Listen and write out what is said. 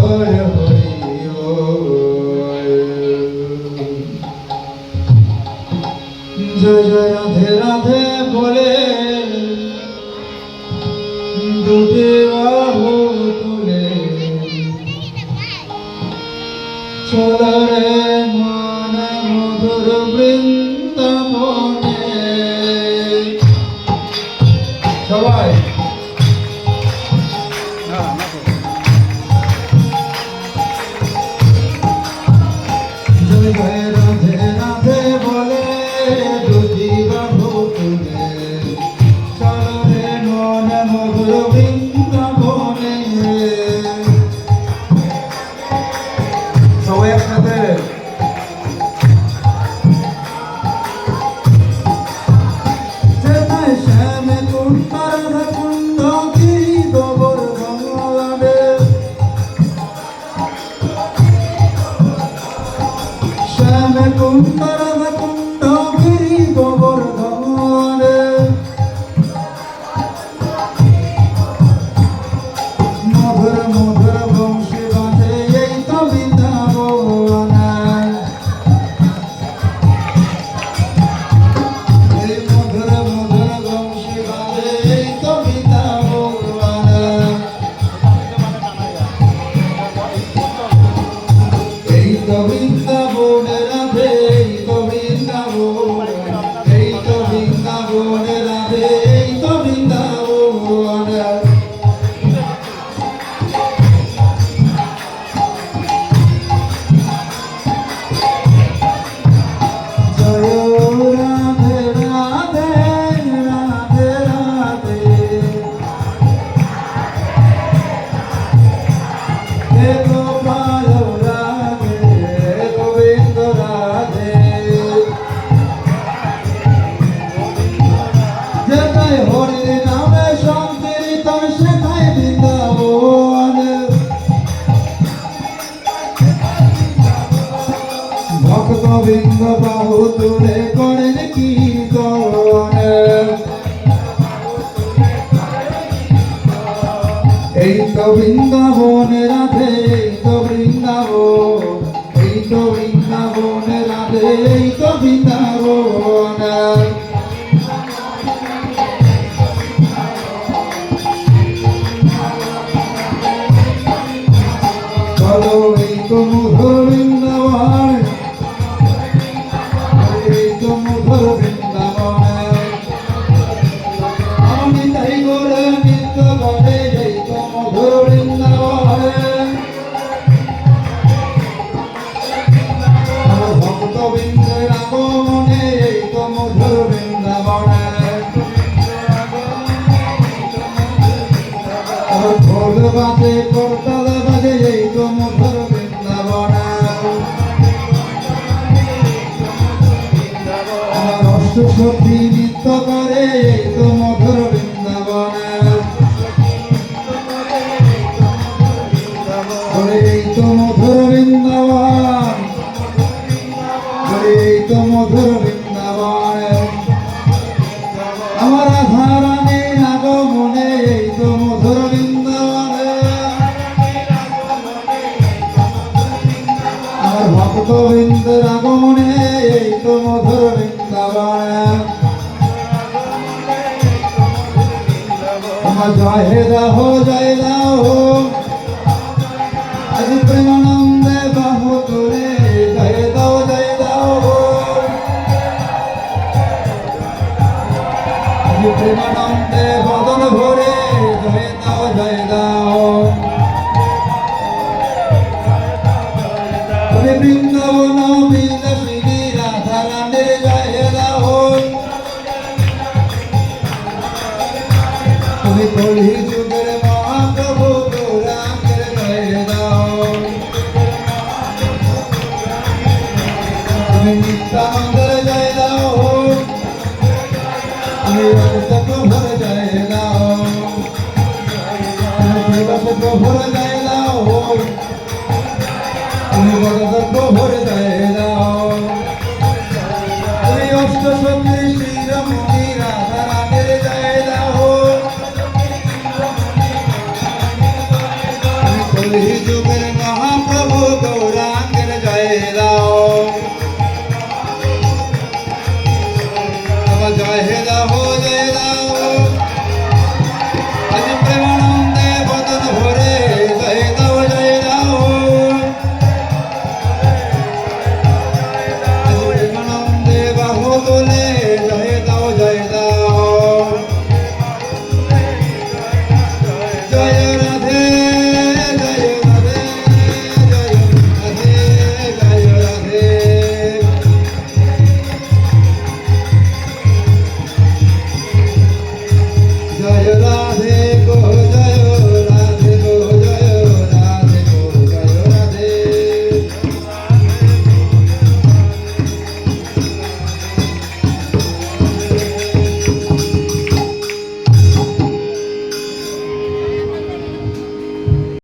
হরে হরি জয় জয় রাধে রাধে বলে দুটি বাহু তুলে চলো রে মনে মধুর বৃন্দাবনে সবাই জয় জয় রাধে রাধে বলে দুটি বাহু তুলে চলো রে মনে মধুর বৃন্দাবনে সবাই একসাথে শ্যামে কুণ্ড রাধা কুণ্ড গিরি গোবর্ধন লাডে শ্যামে কুণ্ড রাধা কুণ্ড গিরি গোবর্ধন লাডে মধুর মধুর বংশী বাজে এই তো বৃন্দাবনে এই মধুর মধুর বংশী বাজে এই তো বৃন্দাবনে এই তো বৃন্দাবনে রাধে এই তো বৃন্দাবনে এই তো বৃন্দাবনে রাধে এই তো বৃন্দাবনে জয় রাধে রাধে রাধে রাধে হে গোপাল রাধে গোবিন্দ রাধে যেথায় হরির নামে সংকীর্তন সেথায় বৃন্দাবন ভক্তবৃন্দ বাহু তুলে করেন কীর্তন এই তো বৃন্দাবন রাধে এই তো বৃন্দাবন এই তো বৃন্দাবন রাধে এই তো বৃন্দাবন চলো এই তো মধুর বৃন্দাবন এই তো মধুর বৃন্দাবন আমি তাই করে নিত্য করে এই তো মধুর বৃন্দাবন আমার ভক্তবৃন্দের আগমনে এই তো মধুর বৃন্দাবন আমার ঢোল বাজে করতাল বাজে এই তো মধুর বৃন্দাবন আমার অষ্টশক্তি নৃত্য করে এই তো মধুর বৃন্দাবন এই তো মধুর বৃন্দাবন এই তো মধুর বৃন্দাবন আমার রাধারানীর আগমনে এই তো মধুর বৃন্দাবন আমার ভক্তবৃন্দের আগমনে এই তো মধুর বৃন্দাবন আমার জয় দাও আজ প্রেমানন্দে বাহু তুলে জয় দাও আজ প্রেমানন্দে বদন ভরে জয় দাও তুমি বৃন্দাবন বিলাসিনী রাধা রানীর জয় দাও তুমি কলি যুগের মহাপ্রভু গৌরাঙ্গের জয় দাও তুমি নিত্যানন্দের জয় দাও তুমি অনন্ত প্রভুর জয় দাও তুমি শ্রীবাস প্রভুর জয় দাও তুমি গদাধর প্রভুর জয় দাও তুমি অষ্টসখী শ্রীরমণী রাধা রানীর জয় দাও তুমি কলি যুগের মহাপ্রভু গৌরাঙ্গের জয় রাম